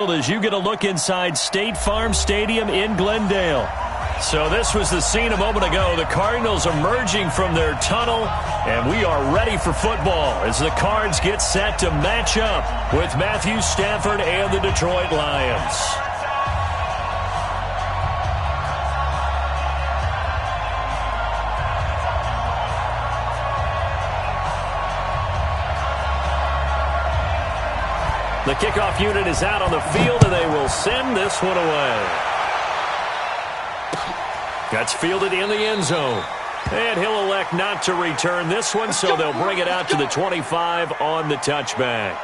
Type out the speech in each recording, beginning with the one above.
As you get a look inside State Farm Stadium in Glendale. So this was the scene a moment ago. The Cardinals emerging from their tunnel, and we are ready for football as the Cards get set to match up with Matthew Stafford and the Detroit Lions. The kickoff unit is out on the field, and they will send this one away. That's fielded in the end zone. And he'll elect not to return this one, so they'll bring it out to the 25 on the touchback.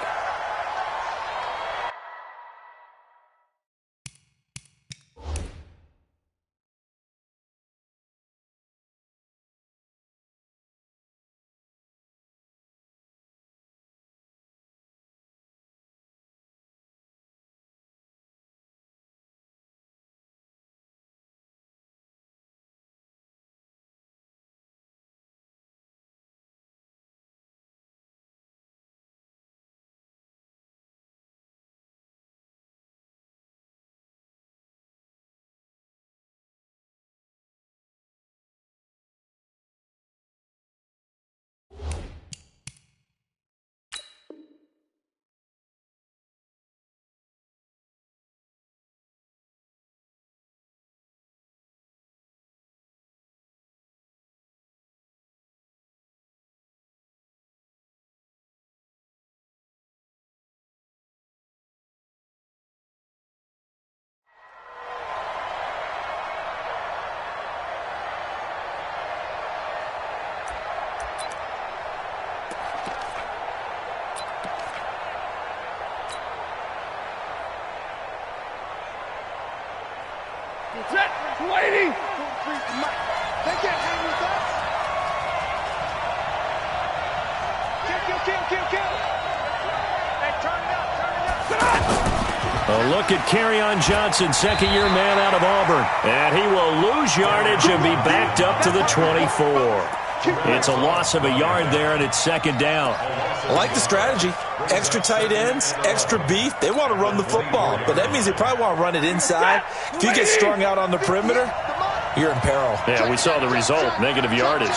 Waiting! They can't hang with us! Kill! Hey, turn it up! A look at Kerryon Johnson, second-year man out of Auburn. And he will lose yardage and be backed up to the 24. It's a loss of a yard there, and it's second down. I like the strategy. Extra tight ends, extra beef. They want to run the football, but that means they probably want to run it inside. If you get strung out on the perimeter, you're in peril. Yeah, we saw the result, negative yardage.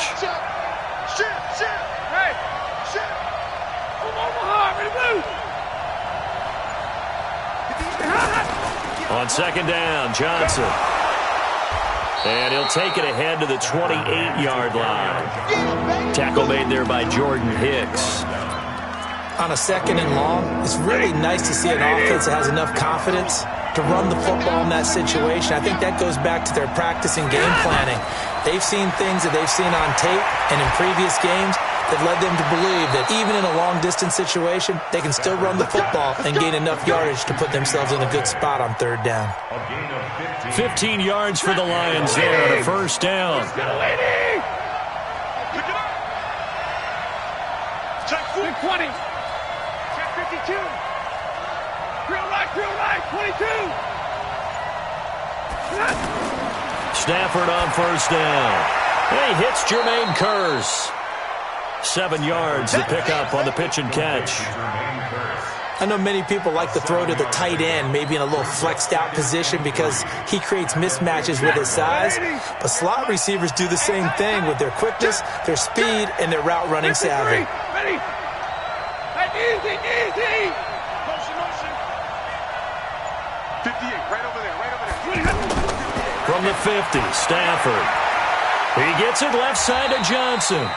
On second down, Johnson. And he'll take it ahead to the 28-yard line. Tackle made there by Jordan Hicks. On a second and long, it's really nice to see an offense that has enough confidence to run the football in that situation. I think that goes back to their practice and game planning. They've seen things that they've seen on tape and in previous games that led them to believe that even in a long-distance situation, they can still run the football and gain enough yardage to put themselves in a good spot on third down. 15 yards for the Lions there on a first down. Check 420. Check 52. Real right, 22. Stafford on first down. He hits Jermaine Kearse. 7 yards to pick up on the pitch and catch. I know many people like to throw to the tight end, maybe in a little flexed out position because he creates mismatches with his size. But slot receivers do the same thing with their quickness, their speed, and their route running savvy. Ready. Easy. Motion. 58, right over there. From the 50, Stafford. He gets it left side to Johnson.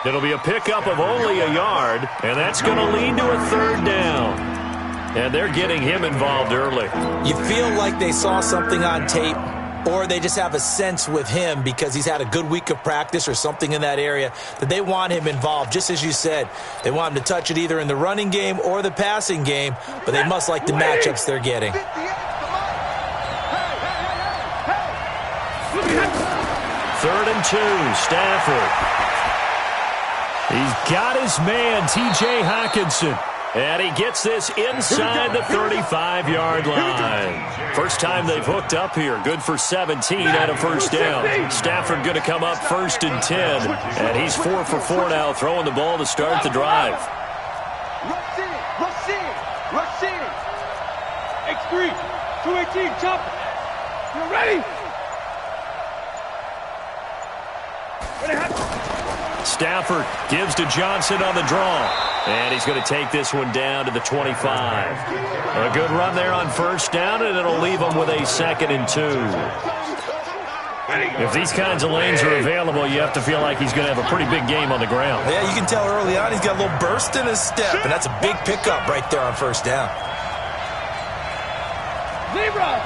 It'll be a pickup of only a yard, and that's going to lead to a third down. And they're getting him involved early. You feel like they saw something on tape, or they just have a sense with him because he's had a good week of practice or something in that area that they want him involved. Just as you said, they want him to touch it either in the running game or the passing game, but they must like the matchups they're getting. Third and 2, Stafford. He's got his man, T.J. Hockenson. And he gets this inside the 35-yard line. First time they've hooked up here. Good for 17 at a first down. Stafford going to come up first and 10. And he's 4 for 4 now, throwing the ball to start the drive. X3, 218, chop. You ready? Stafford gives to Johnson on the draw. And he's going to take this one down to the 25. A good run there on first down, and it'll leave him with a 2nd and 2. If these kinds of lanes are available, you have to feel like he's going to have a pretty big game on the ground. Yeah, you can tell early on he's got a little burst in his step, and that's a big pickup right there on first down. Zebra!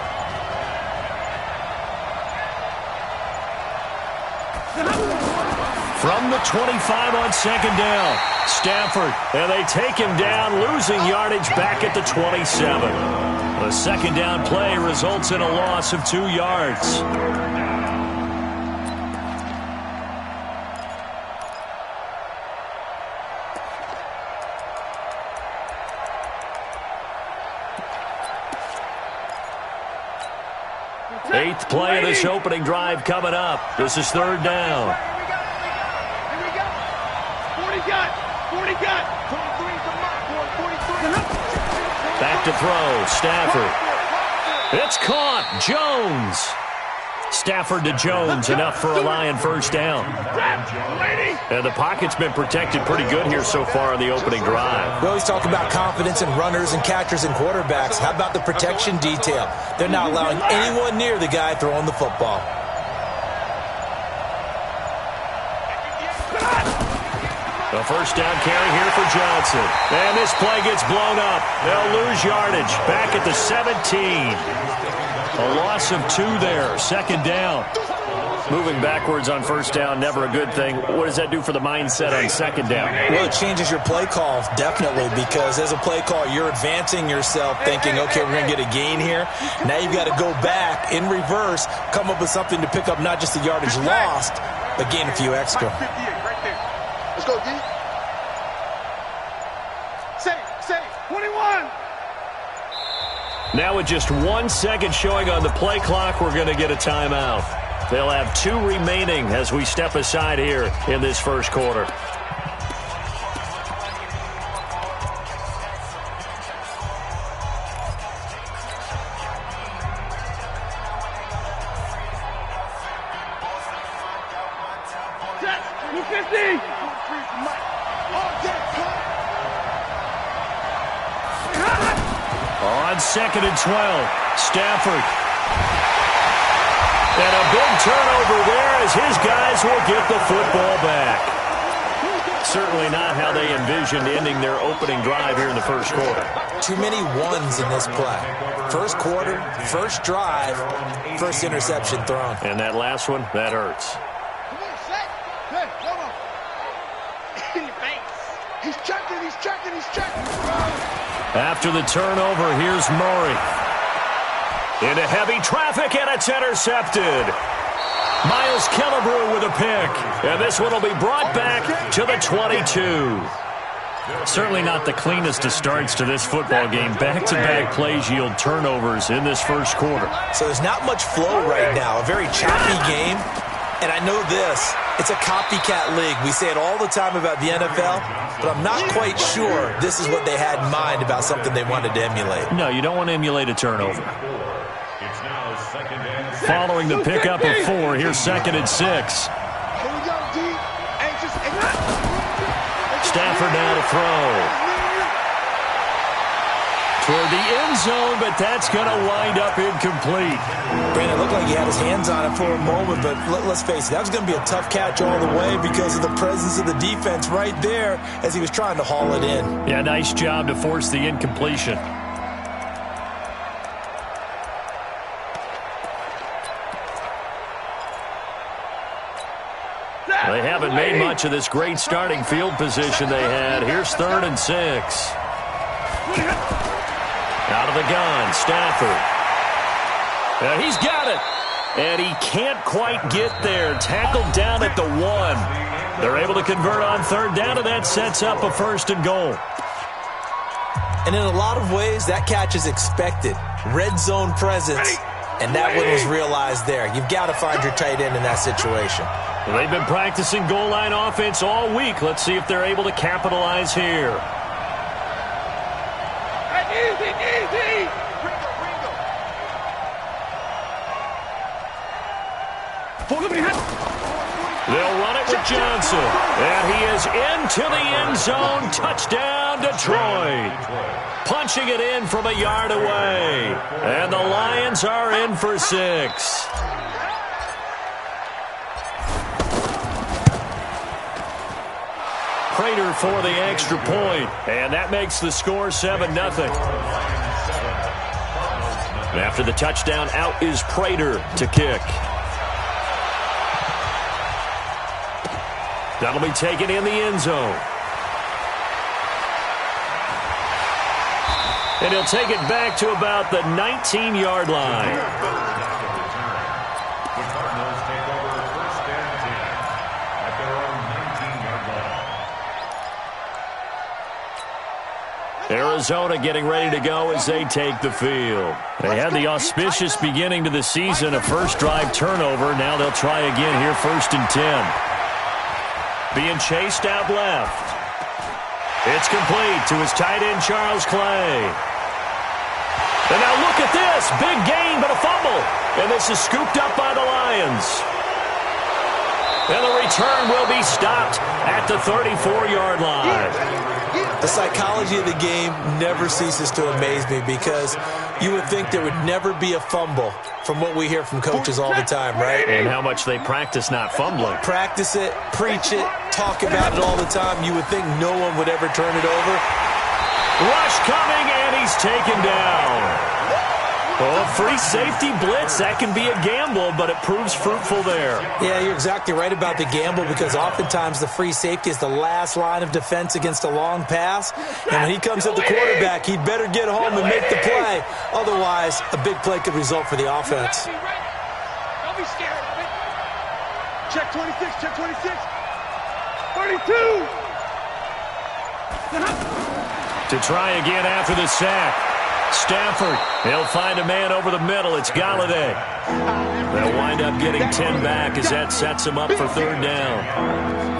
From the 25 on 2nd down, Stafford, and they take him down, losing yardage back at the 27. The 2nd down play results in a loss of 2 yards. Eighth play of this opening drive coming up. This is 3rd down. Here we go. 40 got. 40 got. 23's the mark. 43. Back to throw. Stafford. It's caught. Jones. Stafford to Jones. Enough for a Lion first down. And the pocket's been protected pretty good here so far on the opening drive. We always talk about confidence in runners and catchers and quarterbacks. How about the protection detail? They're not allowing anyone near the guy throwing the football. The first down carry here for Johnson. And this play gets blown up. They'll lose yardage. Back at the 17. A loss of 2 there. 2nd down. Moving backwards on first down, never a good thing. What does that do for the mindset on 2nd down? Well, it changes your play call, definitely, because as a play call, you're advancing yourself thinking, okay, we're going to get a gain here. Now you've got to go back in reverse, come up with something to pick up not just the yardage lost, but gain a few extra. Let's go, D. Say, 21. Now with just 1 second showing on the play clock, we're going to get a timeout. They'll have 2 remaining as we step aside here in this first quarter. Set. 250. On 2nd and 12, Stafford. And a big turnover there as his guys will get the football back. Certainly not how they envisioned ending their opening drive here in the first quarter. Too many ones in this play. First quarter, first drive, first interception thrown. And that last one, that hurts. Come on, set. Hey, come on. He's checking. After the turnover, here's Murray. Into heavy traffic, and it's intercepted. Miles Killebrew with a pick. And this one will be brought back to the 22. Certainly not the cleanest of starts to this football game. Back-to-back plays yield turnovers in this first quarter. So there's not much flow right now. A very choppy game. And I know this. It's a copycat league. We say it all the time about the NFL, but I'm not quite sure this is what they had in mind about something they wanted to emulate. No, you don't want to emulate a turnover. Following the pickup of 4, here's 2nd and 6. Here we go, D. Stafford now to throw. Toward the end zone, but that's going to wind up incomplete. Brandon, it looked like he had his hands on it for a moment, but let's face it, that was going to be a tough catch all the way because of the presence of the defense right there as he was trying to haul it in. Yeah, nice job to force the incompletion. They haven't made much of this great starting field position they had. Here's 3rd and 6. Out of the gun, Stafford. He's got it. And he can't quite get there. Tackled down at the 1. They're able to convert on 3rd down, and that sets up a 1st and goal. And in a lot of ways, that catch is expected. Red zone presence. And that one was realized there. You've got to find your tight end in that situation. Well, they've been practicing goal line offense all week. Let's see if they're able to capitalize here. Easy. Johnson. And he is into the end zone. Touchdown, Detroit. Punching it in from a yard away. And the Lions are in for 6. Prater for the extra point. And that makes the score 7-0. After the touchdown, out is Prater to kick. That'll be taken in the end zone. And he'll take it back to about the 19-yard line. Arizona getting ready to go as they take the field. They had the auspicious beginning to the season, a first drive turnover. Now they'll try again here, 1st and 10. Being chased out left. It's complete to his tight end, Charles Clay. And now look at this. Big gain, but a fumble. And this is scooped up by the Lions. And the return will be stopped at the 34-yard line. The psychology of the game never ceases to amaze me because you would think there would never be a fumble from what we hear from coaches all the time, right? And how much they practice not fumbling. Practice it, preach it, talk about it all the time. You would think no one would ever turn it over. Rush coming, and he's taken down. Oh, free safety blitz, that can be a gamble, but it proves fruitful there. Yeah, you're exactly right about the gamble because oftentimes the free safety is the last line of defense against a long pass. And when he comes at the quarterback, he'd better get home and make the play. Otherwise, a big play could result for the offense. Don't be scared of it. Check 26, check 26. 32. To try again after the sack. Stafford, he'll find a man over the middle. It's Galladay. They'll wind up getting 10 back as that sets him up for 3rd down.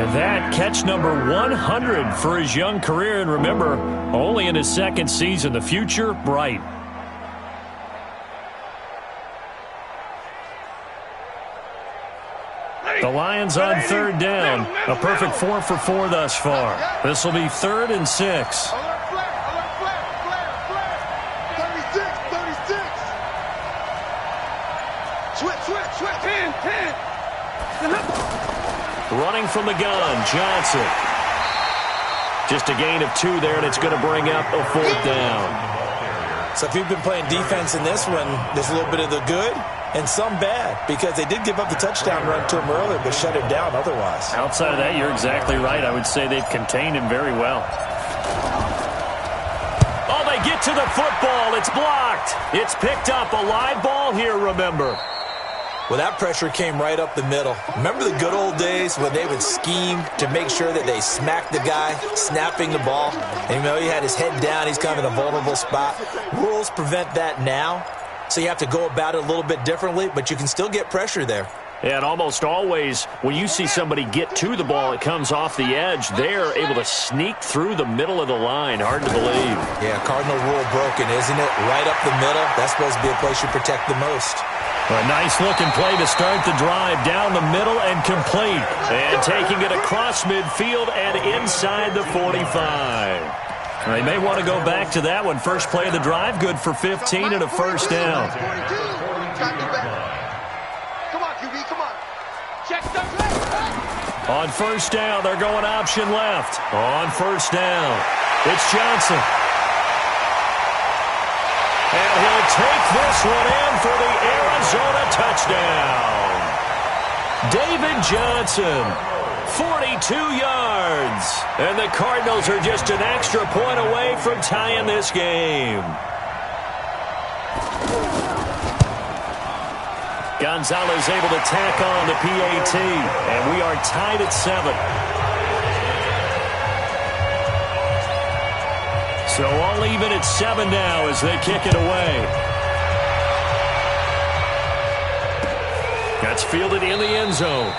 And that catch number 100 for his young career. And remember, only in his 2nd season. The future, bright. The Lions on 3rd down. A perfect 4 for 4 thus far. This will be 3rd and 6. Running from the gun, Johnson. Just a gain of 2 there, and it's going to bring up a 4th down. So if you've been playing defense in this one, there's a little bit of the good and some bad because they did give up the touchdown run to him earlier but shut him down otherwise. Outside of that, you're exactly right. I would say they've contained him very well. Oh, they get to the football. It's blocked. It's picked up. A live ball here, remember. Well, that pressure came right up the middle. Remember the good old days when they would scheme to make sure that they smacked the guy snapping the ball? And, he had his head down. He's kind of in a vulnerable spot. Rules prevent that now, so you have to go about it a little bit differently, but you can still get pressure there. Yeah, and almost always when you see somebody get to the ball, it comes off the edge. They're able to sneak through the middle of the line. Hard to believe. Yeah, cardinal rule broken, isn't it? Right up the middle. That's supposed to be a place you protect the most. A nice-looking play to start the drive down the middle and complete. And taking it across midfield and inside the 45. They may want to go back to that one. First play of the drive, good for 15 and a 1st down. Come on, QB, come on. Check the left. On 1st down, they're going option left. On 1st down, it's Johnson. And he'll take this one in for the Arizona touchdown. David Johnson, 42 yards. And the Cardinals are just an extra point away from tying this game. Gonzalez able to tack on the PAT. And we are tied at 7. So all even at 7 now as they kick it away. That's fielded in the end zone.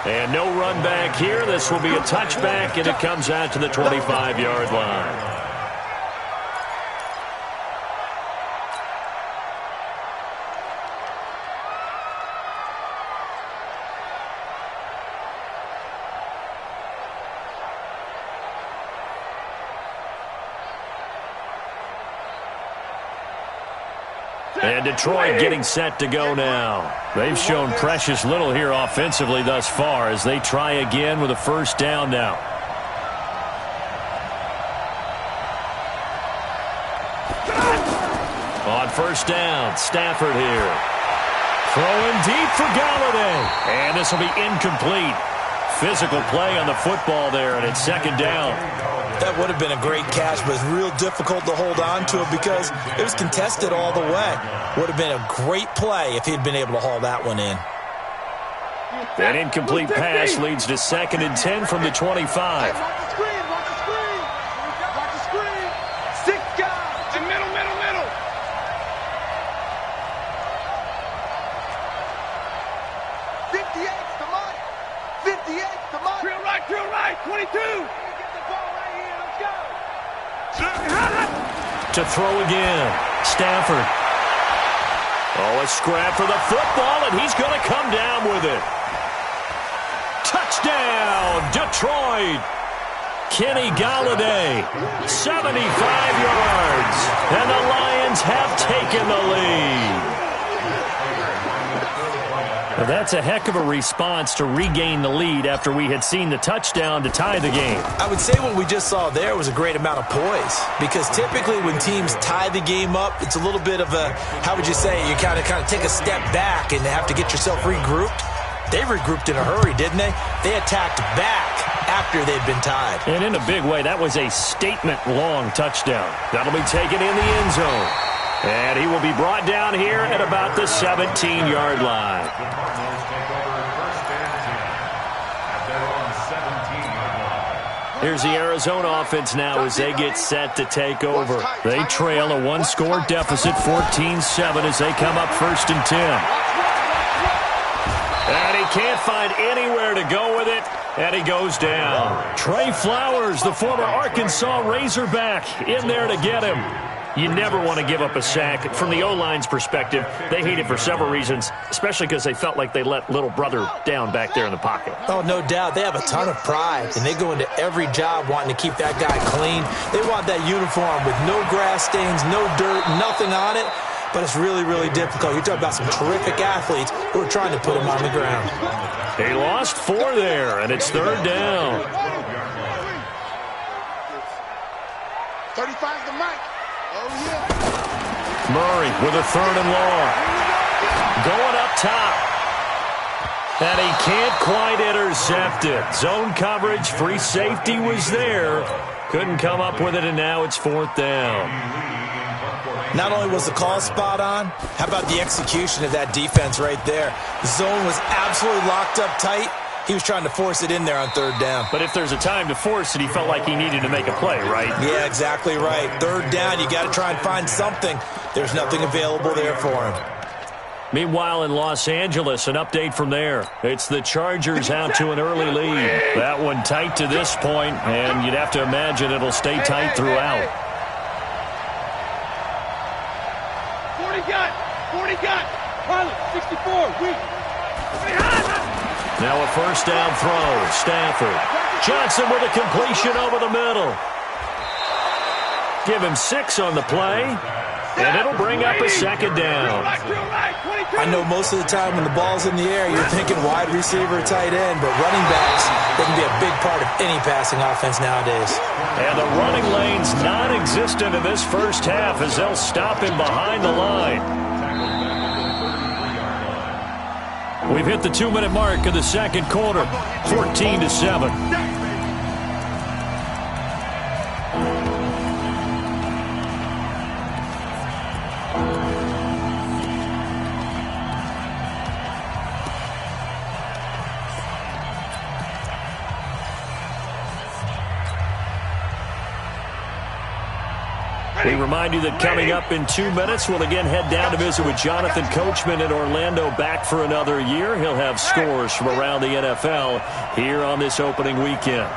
And no run back here. This will be a touchback, and it comes out to the 25-yard line. And Detroit getting set to go now. They've shown precious little here offensively thus far as they try again with a first down now. On first down, Stafford here. Throwing deep for Galladay. And this will be incomplete. Physical play on the football there, and it's second down. That would have been a great catch, but it's real difficult to hold on to it because it was contested all the way. Would have been a great play if he'd been able to haul that one in. That incomplete pass leads to 2nd and 10 from the 25. Watch the screen, watch the screen. Watch the screen. 6 guys. And middle. 58 to Mike. 58 to Mike. Drill right, 22. Get the ball right here, let's go. To throw again, Stafford. Oh, a scrap for the football, and he's going to come down with it. Touchdown, Detroit. Kenny Galladay, 75 yards, and the Lions have taken the lead. Now that's a heck of a response to regain the lead after we had seen the touchdown to tie the game. I would say what we just saw there was a great amount of poise because typically when teams tie the game up, it's a little bit of a, how would you say, you kind of take a step back and have to get yourself regrouped. They regrouped in a hurry, didn't they? They attacked back after they'd been tied. And in a big way, that was a statement-long touchdown. That'll be taken in the end zone. And he will be brought down here at about the 17-yard line. Here's the Arizona offense now as they get set to take over. They trail a one-score deficit, 14-7, as they come up 1st and 10. And he can't find anywhere to go with it, and he goes down. Trey Flowers, the former Arkansas Razorback, in there to get him. You never want to give up a sack. From the O-line's perspective, they hate it for several reasons, especially because they felt like they let little brother down back there in the pocket. Oh, no doubt. They have a ton of pride, and they go into every job wanting to keep that guy clean. They want that uniform with no grass stains, no dirt, nothing on it. But it's really, really difficult. You're talking about some terrific athletes who are trying to put him on the ground. He lost 4 there, and it's 3rd down. 35's the mic. Oh, yeah. Murray with a 3rd and long. Going up top. And he can't quite intercept it. Zone coverage, free safety was there. Couldn't come up with it, and now it's 4th down. Not only was the call spot on, how about the execution of that defense right there? The zone was absolutely locked up tight. He was trying to force it in there on 3rd down. But if there's a time to force it, he felt like he needed to make a play, right? Yeah, exactly right. 3rd down, you got to try and find something. There's nothing available there for him. Meanwhile, in Los Angeles, an update from there. It's the Chargers out to an early lead. That one tight to this point, and you'd have to imagine it'll stay tight throughout. 40 got. Pilot, 64, weak. Now a first down throw. Stafford. Johnson with a completion over the middle. Give him 6 on the play, and it'll bring up a 2nd down. I know most of the time when the ball's in the air, you're thinking wide receiver, tight end, but running backs, they can be a big part of any passing offense nowadays. And the running lane's non-existent in this first half as they'll stop him behind the line. We've hit the 2-minute mark of the 2nd quarter, 14-7. We remind you that coming up in 2 minutes, we'll again head down to visit with Jonathan Coachman in Orlando, back for another year. He'll have scores from around the NFL here on this opening weekend.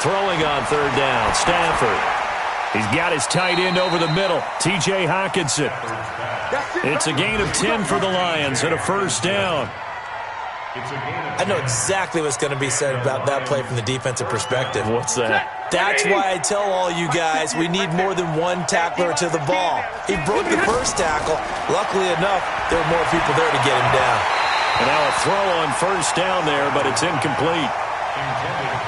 Throwing on 3rd down, Stafford. He's got his tight end over the middle, T.J. Hockenson. It's a gain of 10 for the Lions and a first down. I know exactly what's going to be said about that play from the defensive perspective. What's that? That's why I tell all you guys we need more than one tackler to the ball. He broke the first tackle. Luckily enough, there were more people there to get him down. And now a throw on first down there, but it's incomplete.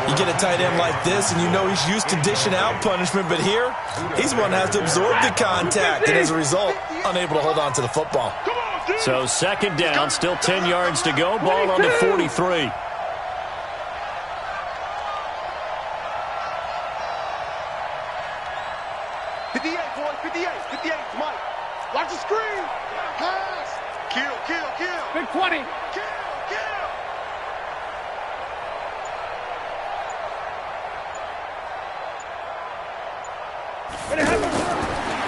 You get a tight end like this, and you know he's used to dishing out punishment, but here, he's one that has to absorb the contact, and as a result, unable to hold on to the football. So second down, still 10 yards to go, ball on the 43. 58, boy, 58, 58, Mike. Watch the screen. Pass. Kill, kill, kill. Big 20. Kill, kill.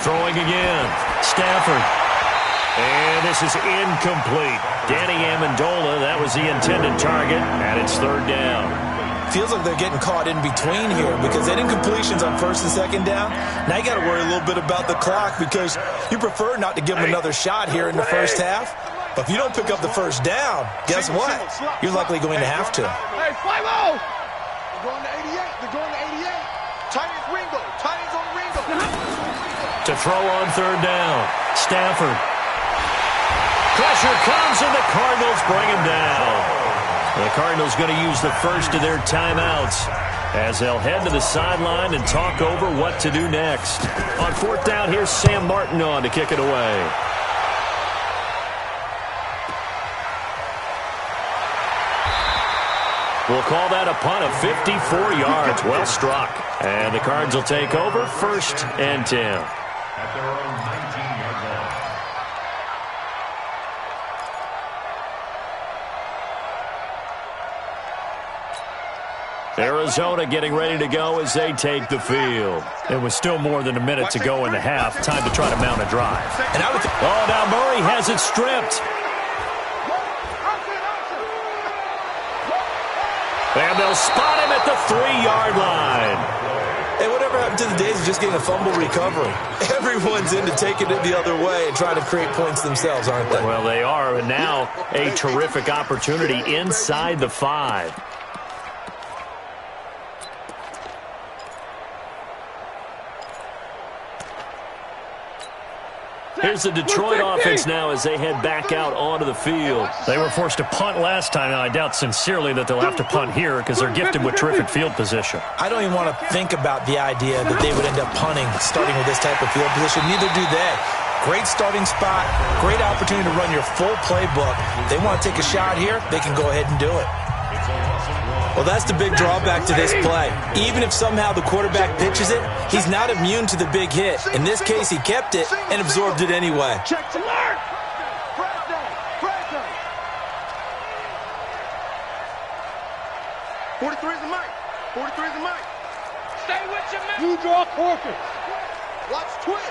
Throwing again. Stafford. And this is incomplete. Danny Amendola, that was the intended target, and it's third down. Feels like they're getting caught in between here because they had incompletions on first and second down. Now you got to worry a little bit about the clock because you prefer not to give them another shot here in the first half. But if you don't pick up the first down, guess what? You're likely going to have to. Hey, 5-0. They're going to 88. They're going to 88. Titans Ringo. Titans on Ringo. To throw on third down. Stafford. Pressure comes, and the Cardinals bring him down. The Cardinals going to use the first of their timeouts as they'll head to the sideline and talk over what to do next. On fourth down, here's Sam Martin on to kick it away. We'll call that a punt of 54 yards. Well struck. And the Cards will take over first and 10. At their own 19-yard line. Arizona getting ready to go as they take the field. It was still more than a minute to go in the half. Time to try to mount a drive. And oh, now Murray has it stripped. And they'll spot him at the 3-yard line. Hey, whatever happened to the days of just getting a fumble recovery? Everyone's into taking it the other way and trying to create points themselves, aren't they? Well, they are, and now a terrific opportunity inside the 5. Here's the Detroit offense now as they head back out onto the field. They were forced to punt last time. Now, I doubt sincerely that they'll have to punt here because they're gifted with terrific field position. I don't even want to think about the idea that they would end up punting starting with this type of field position. Neither do they. Great starting spot, great opportunity to run your full playbook. They want to take a shot here, they can go ahead and do it. Well, that's the big drawback to this play. Even if somehow the quarterback pitches it, he's not immune to the big hit. In this case, he kept it and absorbed it anyway. Check to mark. 43 is the mic. 43 is the mic. Stay with your man. You draw quarters. Watch twist.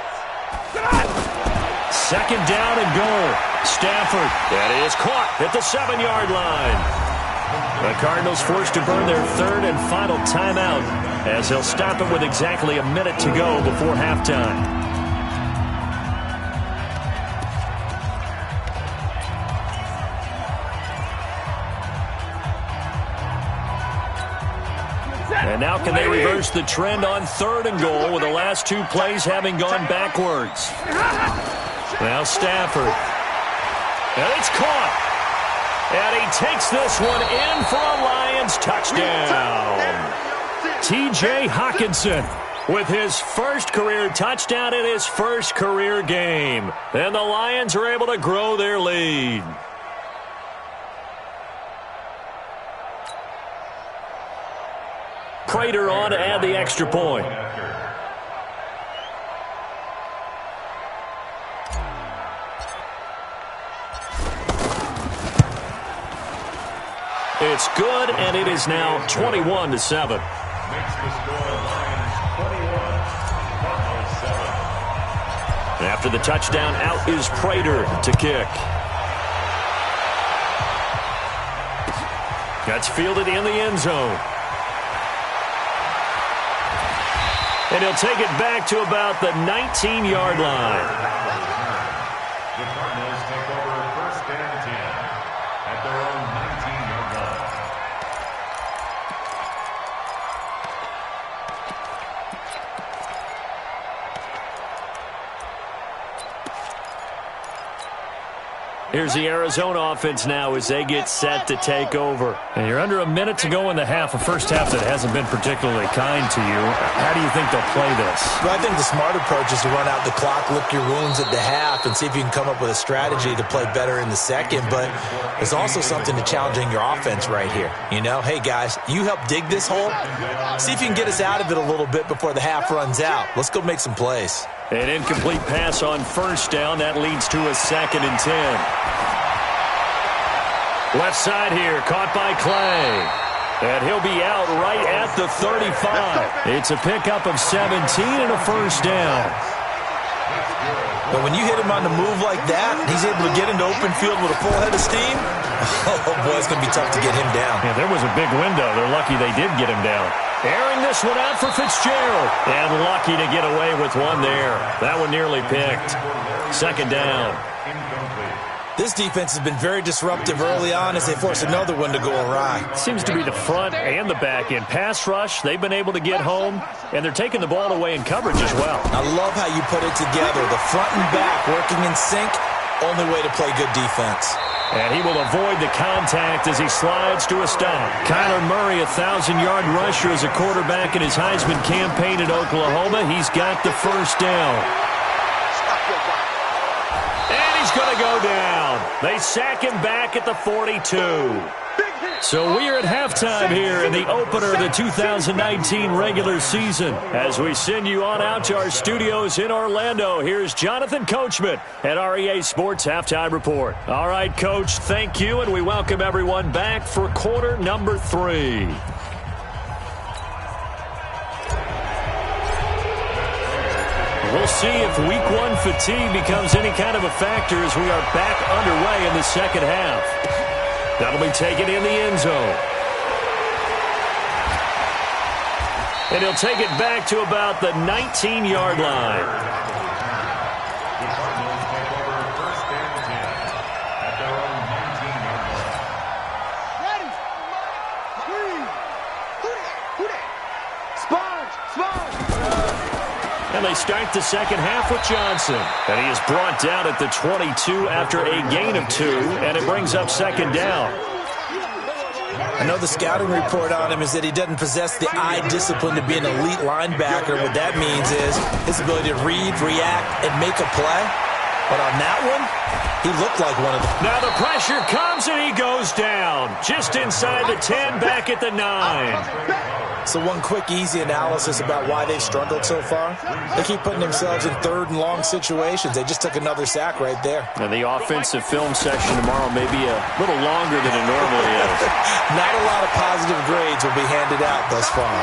Second down and goal. Stafford. That is caught at the 7-yard line. The Cardinals forced to burn their third and final timeout as they'll stop it with exactly a minute to go before halftime. And now can they reverse the trend on third and goal with the last 2 plays having gone backwards? Now Stafford. And it's caught. And he takes this one in for a Lions touchdown. T.J. Hockenson with his first career touchdown in his first career game. And the Lions are able to grow their lead. Prater on to add the extra point. It's good, and it is now 21-7. Makes the score Lions 21, Cardinals 7. After the touchdown, out is Prater to kick. That's fielded in the end zone. And he'll take it back to about the 19-yard line. The Cardinals take over first and 10 at their own 19-yard Here's the Arizona offense now as they get set to take over. And you're under a minute to go in the half, a first half that hasn't been particularly kind to you. How do you think they'll play this? Well, I think the smart approach is to run out the clock, lick your wounds at the half, and see if you can come up with a strategy to play better in the second. But there's also something to challenging your offense right here. You know, hey, guys, you help dig this hole. See if you can get us out of it a little bit before the half runs out. Let's go make some plays. An incomplete pass on first down. That leads to a 2nd and 10. Left side here, caught by Clay. And he'll be out right at the 35. It's a pickup of 17 and a first down. But when you hit him on the move like that, he's able to get into open field with a full head of steam. Oh, boy, it's going to be tough to get him down. Yeah, there was a big window. They're lucky they did get him down. Airing this one out for Fitzgerald. And lucky to get away with one there. That one nearly picked. 2nd down. This defense has been very disruptive early on as they force another one to go awry. Seems to be the front and the back end. Pass rush, they've been able to get home, and they're taking the ball away in coverage as well. I love how you put it together. The front and back working in sync, only way to play good defense. And he will avoid the contact as he slides to a stop. Kyler Murray, 1,000-yard rusher as a quarterback in his Heisman campaign at Oklahoma. He's got the first down. And he's going to go down. They sack him back at the 42. So we are at halftime here in the opener of the 2019 regular season. As we send you on out to our studios in Orlando, here's Jonathan Coachman at REA Sports Halftime Report. All right, Coach, thank you, and we welcome everyone back for quarter number 3. We'll see if week 1 fatigue becomes any kind of a factor as we are back underway in the second half. That'll be taken in the end zone. And he'll take it back to about the 19-yard line. And they start the second half with Johnson. And he is brought down at the 22 after a gain of 2, and it brings up 2nd down. I know the scouting report on him is that he doesn't possess the eye discipline to be an elite linebacker. What that means is his ability to read, react, and make a play. But on that one, he looked like one of them. Now the pressure comes, and he goes down. Just inside the 10, back at the 9. So one quick, easy analysis about why they've struggled so far. They keep putting themselves in 3rd and long situations. They just took another sack right there. And the offensive film session tomorrow may be a little longer than it normally is. Not a lot of positive grades will be handed out thus far.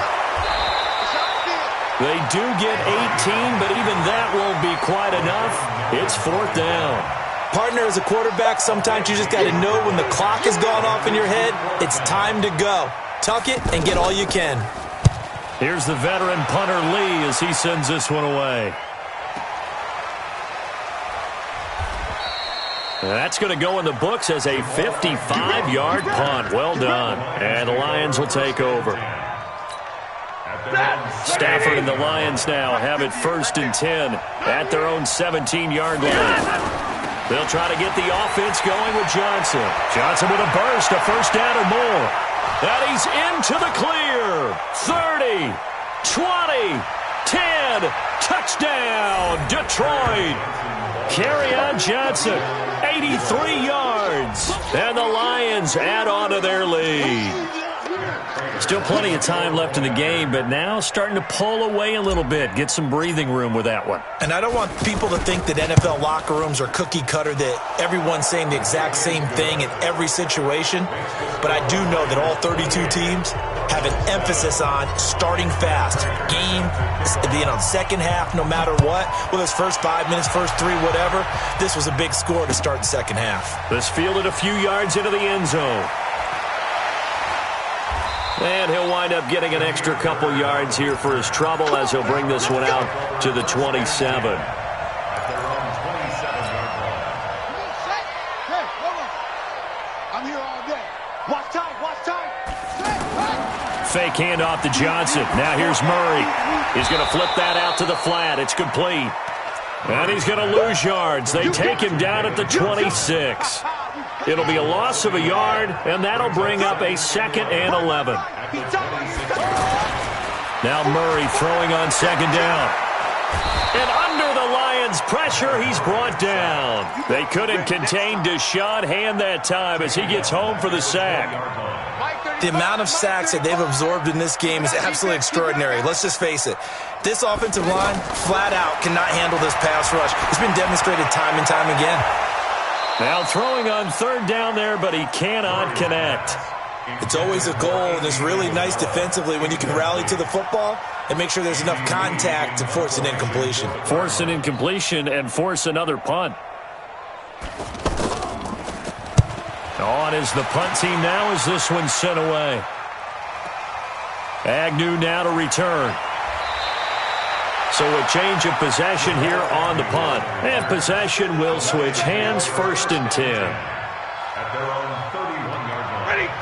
They do get 18, but even that won't be quite enough. It's 4th down. Partner, as a quarterback, sometimes you just got to know when the clock has gone off in your head, it's time to go. Tuck it and get all you can. Here's the veteran punter Lee as he sends this one away. That's going to go in the books as a 55-yard punt. Well done. And the Lions will take over. Stafford and the Lions now have it 1st and 10 at their own 17-yard line. They'll try to get the offense going with Johnson. Johnson with a burst, a first down or more. And he's into the clear. 30, 20, 10, touchdown, Detroit. Kerryon Johnson, 83 yards. And the Lions add on to their lead. Still plenty of time left in the game, but now starting to pull away a little bit. Get some breathing room with that one. And I don't want people to think that NFL locker rooms are cookie cutter, that everyone's saying the exact same thing in every situation. But I do know that all 32 teams have an emphasis on starting fast. Game, second half, no matter what. Whether it's first 5 minutes, first 3, whatever. This was a big score to start the second half. This fielded a few yards into the end zone. And he'll wind up getting an extra couple yards here for his trouble as he'll bring this one out to the 27. I'm here all day. Watch time, watch time. Fake handoff to Johnson. Now here's Murray. He's going to flip that out to the flat. It's complete. And he's going to lose yards. They take him down at the 26. It'll be a loss of a yard, and that'll bring up a 2nd and 11. Now Murray throwing on 2nd down. And under the Lions' pressure, he's brought down. They couldn't contain Deshaun Hand that time as he gets home for the sack. The amount of sacks that they've absorbed in this game is absolutely extraordinary. Let's just face it. This offensive line, flat out, cannot handle this pass rush. It's been demonstrated time and time again. Now throwing on 3rd down there, but he cannot connect. It's always a goal, and it's really nice defensively when you can rally to the football and make sure there's enough contact to force an incompletion. Force an incompletion and force another punt. On is the punt team now as this one's sent away. Agnew now to return. So a change of possession here on the punt. And possession will switch hands, 1st and 10.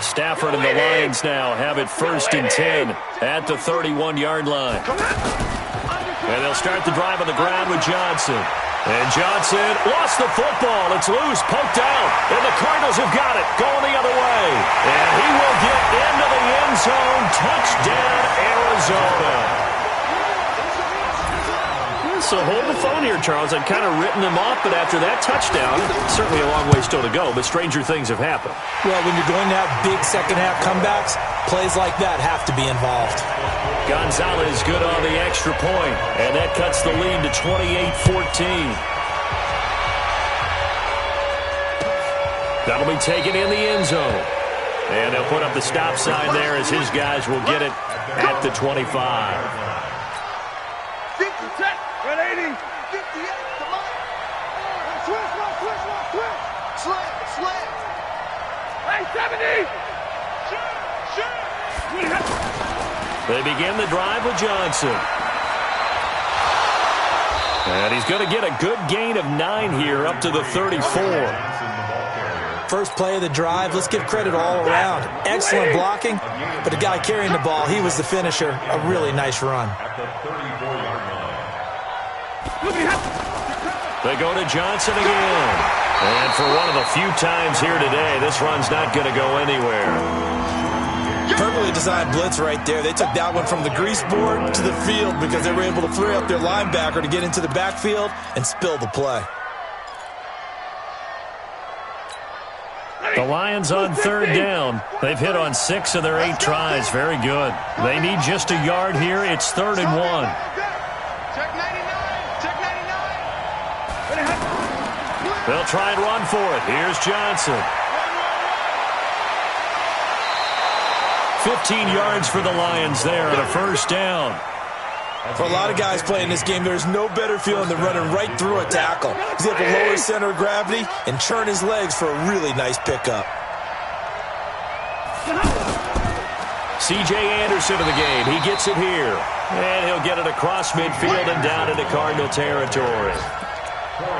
Stafford and the Lions now have it 1st and 10 at the 31-yard line. And they'll start the drive on the ground with Johnson. And Johnson lost the football. It's loose, poked out. And the Cardinals have got it, going the other way. And he will get into the end zone. Touchdown, Arizona. So hold the phone here, Charles. I'd kind of written them off, but after that touchdown, certainly a long way still to go, but stranger things have happened. Well, when you're going to have big second-half comebacks, plays like that have to be involved. Gonzalez good on the extra point, and that cuts the lead to 28-14. That'll be taken in the end zone. And they'll put up the stop sign there as his guys will get it at the 25. 180. 58 to Mike. Switch. Slam. Hey, 70. They begin the drive with Johnson. And he's going to get a good gain of 9 here up to the 34. First play of the drive, let's give credit all around. Excellent blocking, but the guy carrying the ball, he was the finisher. A really nice run. They go to Johnson again. And for one of the few times here today, this run's not going to go anywhere. Perfectly designed blitz right there. They took that one from the grease board to the field because they were able to free up their linebacker to get into the backfield and spill the play. The Lions on 3rd down. They've hit on 6 of their 8 tries. Very good. They need just a yard here. It's 3rd and 1. They'll try and run for it. Here's Johnson. 15 yards for the Lions there on a 1st down. For a lot of guys playing this game, there's no better feeling than running right through a tackle. He's able to lower his center of gravity and churn his legs for a really nice pickup. C.J. Anderson in the game. He gets it here. And he'll get it across midfield and down into Cardinal territory.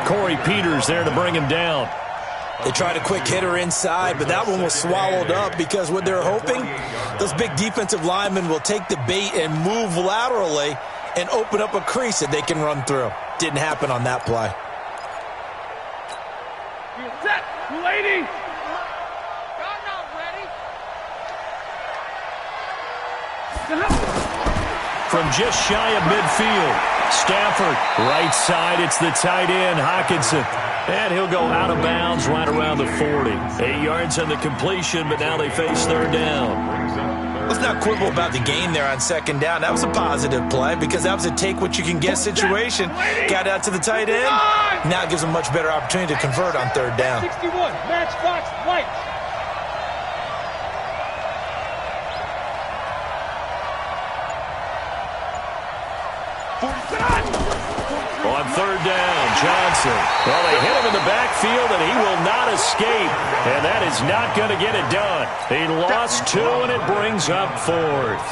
Corey Peters there to bring him down. They tried a quick hitter inside, but that one was swallowed up because what they're hoping, those big defensive linemen will take the bait and move laterally and open up a crease that they can run through. Didn't happen on that play. Set, 280. From just shy of midfield, Stafford, right side, it's the tight end, Hockenson. And he'll go out of bounds right around the 40. 8 yards on the completion, but now they face 3rd down. Let's not quibble about the gain there on 2nd down. That was a positive play because that was a take-what-you-can-get situation. Got out to the tight end. Now it gives them a much better opportunity to convert on 3rd down. 61, matchbox, white. On 3rd down, Johnson. Well, they hit him in the backfield, and he will not escape. And that is not going to get it done. He lost 2, and it brings up 4th.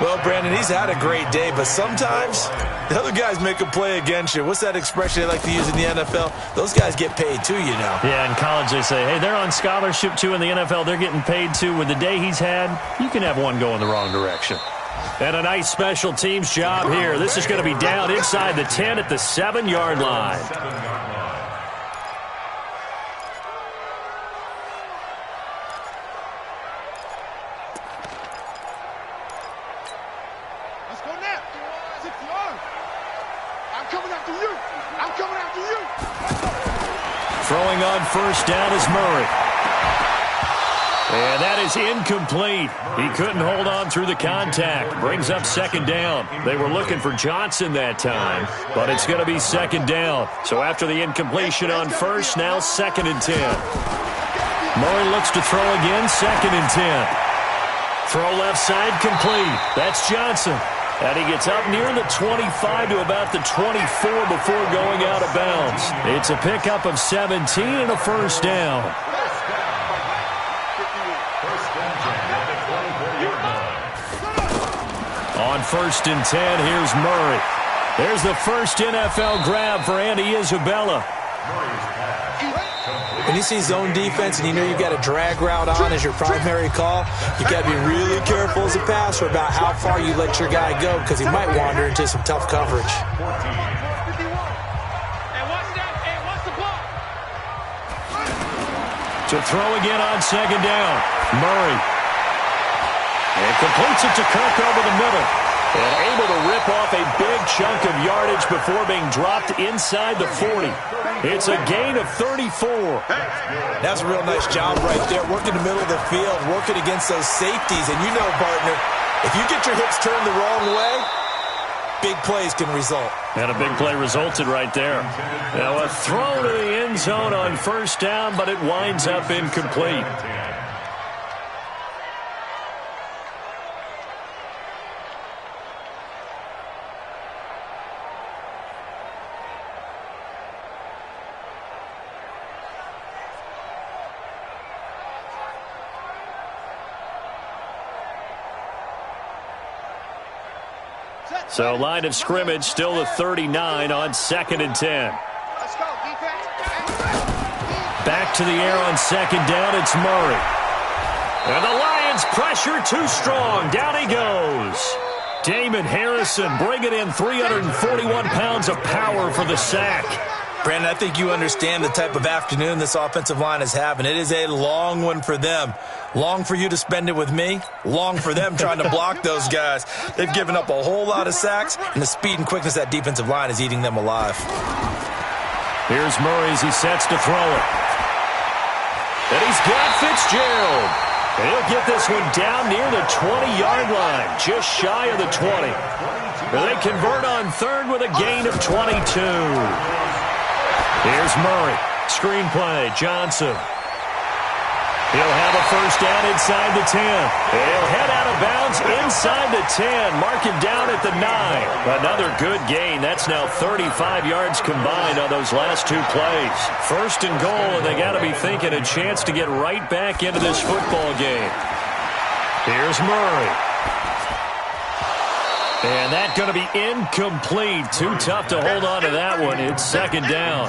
Well, Brandon, he's had a great day, but sometimes the other guys make a play against you. What's that expression they like to use in the NFL? Those guys get paid too, you know. Yeah, in college they say, hey, they're on scholarship too. In the NFL, they're getting paid too. With the day he's had, you can have one go in the wrong direction. And a nice special teams job here. This is going to be down inside the 10 at the 7-yard line. Let's go now. I'm coming after you. I'm coming after you. Throwing on first down is Murray. And that is incomplete. He couldn't hold on through the contact. Brings up second down. They were looking for Johnson that time, but it's going to be second down. So after the incompletion on first, now 2nd and 10. Murray looks to throw again, 2nd and 10. Throw left side complete. That's Johnson. And he gets up near the 25 to about the 24 before going out of bounds. It's a pickup of 17 and a first down. On 1st and 10, here's Murray. There's the first NFL grab for Andy Isabella. When you see zone defense and you know you've got a drag route on as your primary call, you've got to be really careful as a passer about how far you let your guy go because he might wander into some tough coverage. To throw again on second down, Murray. And completes it to Kirk over the middle. And able to rip off a big chunk of yardage before being dropped inside the 40. It's a gain of 34. That's a real nice job right there. Working the middle of the field, working against those safeties. And you know, partner, if you get your hips turned the wrong way, big plays can result. And a big play resulted right there. Now a throw to the end zone on first down, but it winds up incomplete. So line of scrimmage still the 39 on 2nd and 10. Let's go, defense. Back to the air on second down, it's Murray. And the Lions pressure too strong. Down he goes. Damon Harrison bringing in 341 pounds of power for the sack. Brandon, I think you understand the type of afternoon this offensive line is having. It is a long one for them. Long for you to spend it with me. Long for them trying to block those guys. They've given up a whole lot of sacks, and the speed and quickness of that defensive line is eating them alive. Here's Murray as he sets to throw it. And he's got Fitzgerald. And he'll get this one down near the 20-yard line, just shy of the 20. And they convert on third with a gain of 22. Here's Murray. Screen play, Johnson. He'll have a first down inside the 10. He'll head out of bounds inside the 10. Mark him down at the 9. Another good gain. That's now 35 yards combined on those last two plays. First and goal, and they got to be thinking a chance to get right back into this football game. Here's Murray. And that's going to be incomplete. Too tough to hold on to that one. It's second down.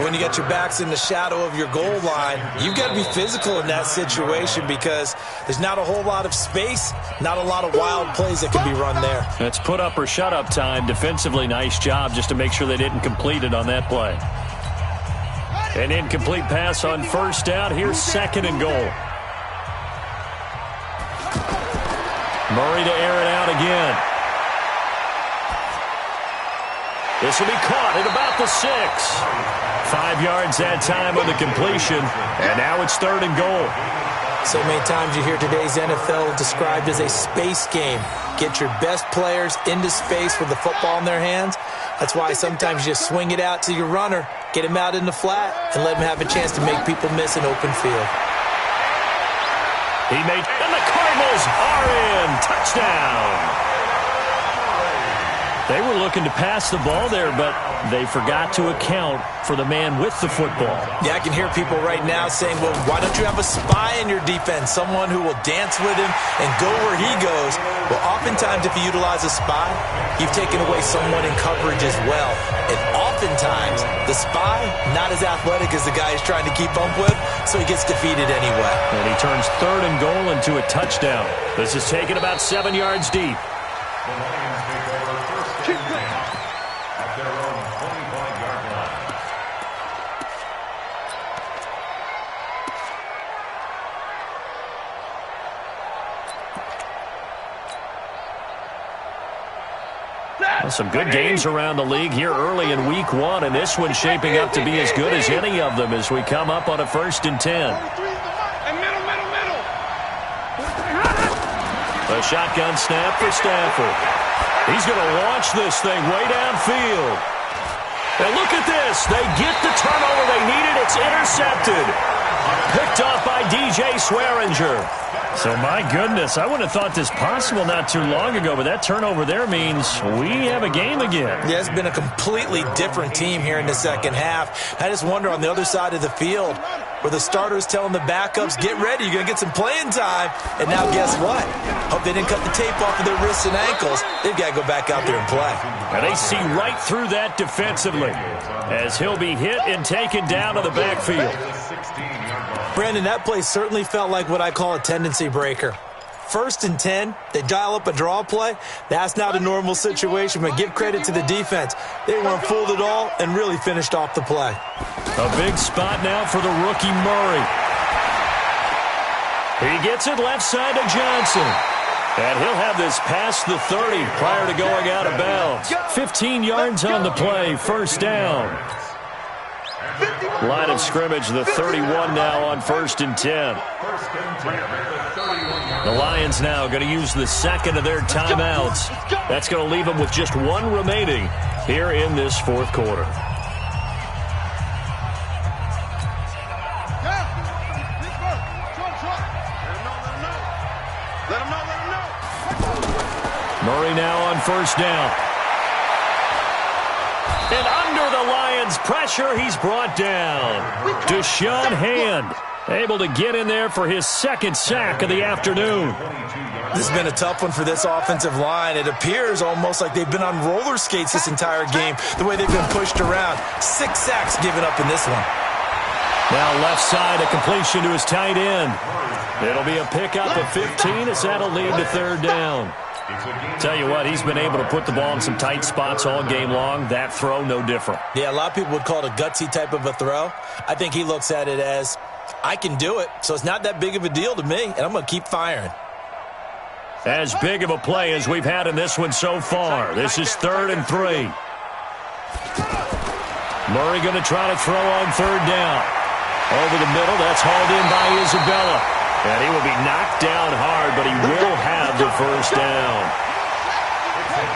When you got your backs in the shadow of your goal line, you've got to be physical in that situation because there's not a whole lot of space, not a lot of wild plays that can be run there. That's put up or shut up time. Defensively, nice job just to make sure they didn't complete it on that play. An incomplete pass on first down. Here's second and goal. Murray to air it out again. This will be caught at about the 6. 5 yards that time on the completion, and now it's third and goal. So many times you hear today's NFL described as a space game. Get your best players into space with the football in their hands. That's why sometimes you just swing it out to your runner, get him out in the flat, and let him have a chance to make people miss an open field. And the Cardinals are in. Touchdown. They were looking to pass the ball there, but they forgot to account for the man with the football. Yeah, I can hear people right now saying, well, why don't you have a spy in your defense, someone who will dance with him and go where he goes? Well, oftentimes if you utilize a spy, you've taken away someone in coverage as well. And oftentimes, the spy, not as athletic as the guy he's trying to keep up with, so he gets defeated anyway. And he turns 3rd and goal into a touchdown. This is taken about 7 yards deep. The Lions take over first and 10 at their own 25-yard line. Some good games around the league here early in week 1, and this one's shaping up to be as good as any of them as we come up on a 1st and 10. A shotgun snap for Stafford. He's going to launch this thing way downfield. And look at this. They get the turnover they needed. It's intercepted. Picked off by DJ Swearinger. So, my goodness, I wouldn't have thought this possible not too long ago, but that turnover there means we have a game again. Yeah, it's been a completely different team here in the second half. I just wonder on the other side of the field where the starters telling the backups, get ready, you're going to get some playing time. And now guess what? Hope they didn't cut the tape off of their wrists and ankles. They've got to go back out there and play. And they see right through that defensively as he'll be hit and taken down to the backfield. Brandon, that play certainly felt like what I call a tendency breaker. 1st and 10, they dial up a draw play. That's not a normal situation, but give credit to the defense. They weren't fooled at all and really finished off the play. A big spot now for the rookie Murray. He gets it left side to Johnson. And he'll have this past the 30 prior to going out of bounds. 15 yards on the play, 1st down. Line of scrimmage, the 31 now on 1st and 10. The Lions now going to use the second of their timeouts. That's going to leave them with just 1 remaining here in this 4th quarter. Murray now on 1st down. And under the Lions' pressure, he's brought down. Deshaun Hand able to get in there for his 2nd sack of the afternoon. This has been a tough one for this offensive line. It appears almost like they've been on roller skates this entire game, the way they've been pushed around. 6 sacks given up in this one. Now left side, a completion to his tight end. It'll be a pickup of 15 as that'll lead to 3rd down. Tell you what, he's been able to put the ball in some tight spots all game long. That throw, no different. Yeah, a lot of people would call it a gutsy type of a throw. I think he looks at it as, I can do it, so it's not that big of a deal to me, and I'm going to keep firing. As big of a play as we've had in this one so far. This is 3rd and 3. Murray going to try to throw on 3rd down. Over the middle, that's hauled in by Isabella. And he will be knocked down hard, but he will have the 1st down.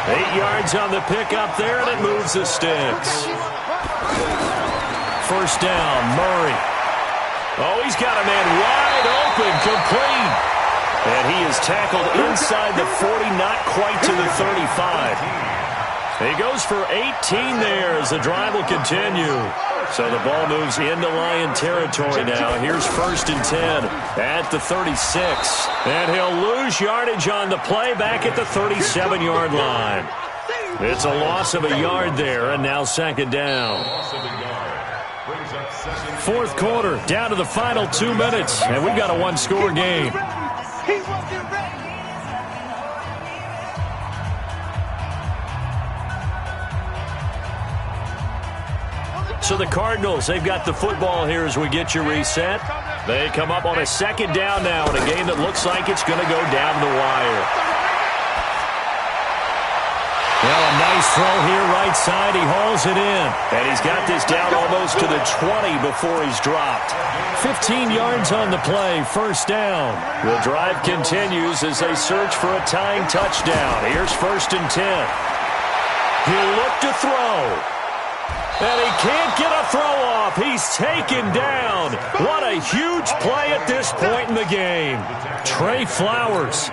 8 yards on the pickup there, and it moves the sticks. 1st down, Murray. Oh, he's got a man wide open, complete. And he is tackled inside the 40, not quite to the 35. He goes for 18 there as the drive will continue. So the ball moves into Lion territory now. Here's 1st and 10 at the 36. And he'll lose yardage on the play back at the 37-yard line. It's a loss of a yard there, and now 2nd down. 4th quarter, down to the final 2 minutes, and we've got a 1-score game. So the Cardinals, they've got the football here as we get you reset. They come up on a 2nd down now in a game that looks like it's going to go down the wire. Well, a nice throw here right side. He hauls it in. And he's got this down almost to the 20 before he's dropped. 15 yards on the play, 1st down. The drive continues as they search for a tying touchdown. Here's 1st and 10. He'll look to throw. And he can't get a throw off. He's taken down. What a huge play at this point in the game. Trey Flowers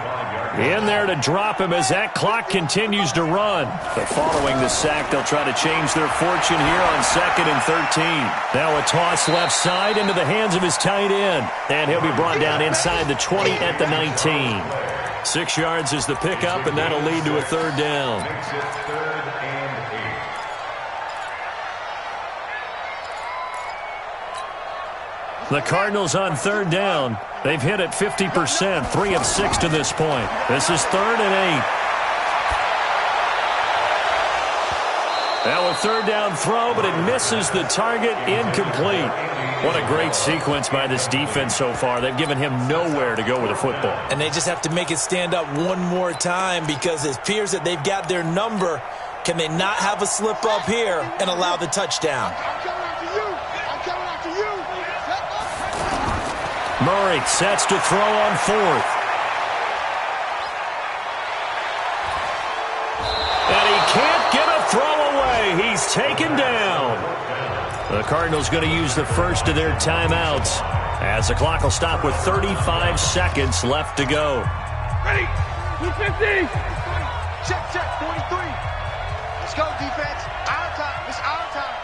in there to drop him as that clock continues to run. But following the sack, they'll try to change their fortune here on 2nd and 13. Now a toss left side into the hands of his tight end. And he'll be brought down inside the 20 at the 19. 6 yards is the pickup, and that'll lead to a 3rd down. The Cardinals on third down. They've hit it 50%, 3 of 6 to this point. This is 3rd and 8. Now a third down throw, but it misses the target, incomplete. What a great sequence by this defense so far. They've given him nowhere to go with the football. And they just have to make it stand up one more time because it appears that they've got their number. Can they not have a slip up here and allow the touchdown? Murray sets to throw on 4th. And he can't get a throw away. He's taken down. The Cardinals going to use the first of their timeouts as the clock will stop with 35 seconds left to go. Ready. 250. Check, 43. Let's go, defense. Our time. It's our time.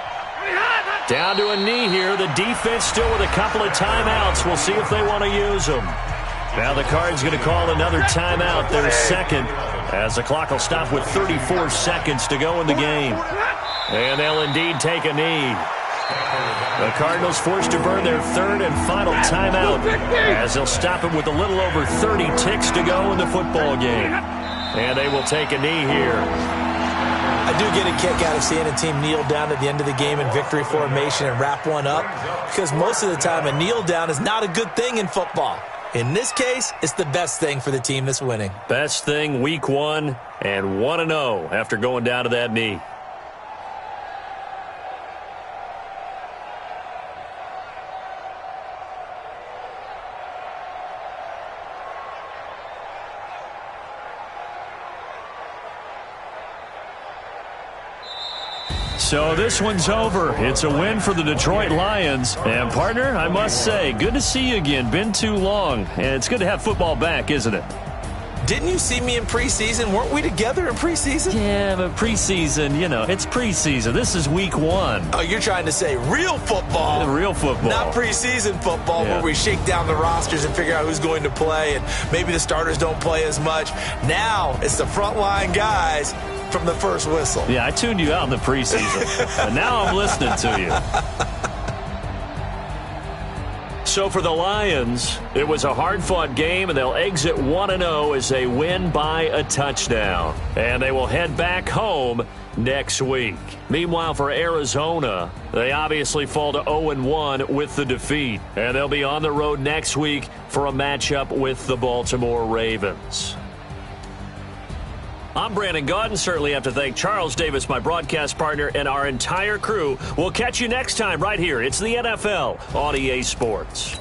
Down to a knee here. The defense still with a couple of timeouts. We'll see if they want to use them. Now the Cards going to call another timeout, their second, as the clock will stop with 34 seconds to go in the game. And they'll indeed take a knee. The Cardinals forced to burn their third and final timeout as they'll stop it with a little over 30 ticks to go in the football game. And they will take a knee here. I do get a kick out of seeing a team kneel down at the end of the game in victory formation and wrap one up, because most of the time a kneel down is not a good thing in football. In this case, it's the best thing for the team that's winning. Best thing week 1 and 1-0 after going down to that knee. So this one's over. It's a win for the Detroit Lions. And, partner, I must say, good to see you again. Been too long. And it's good to have football back, isn't it? Didn't you see me in preseason? Weren't we together in preseason? Yeah, but preseason, you know, it's preseason. This is week 1. Oh, you're trying to say real football. Real football. Not preseason football where we shake down the rosters and figure out who's going to play, and maybe the starters don't play as much. Now it's the frontline guys from the first whistle. Yeah, I tuned you out in the preseason, and now I'm listening to you. So for the Lions, it was a hard-fought game, and they'll exit 1-0 as they win by a touchdown. And they will head back home next week. Meanwhile, for Arizona, they obviously fall to 0-1 with the defeat. And they'll be on the road next week for a matchup with the Baltimore Ravens. I'm Brandon Gaudin. Certainly have to thank Charles Davis, my broadcast partner, and our entire crew. We'll catch you next time right here. It's the NFL on EA Sports.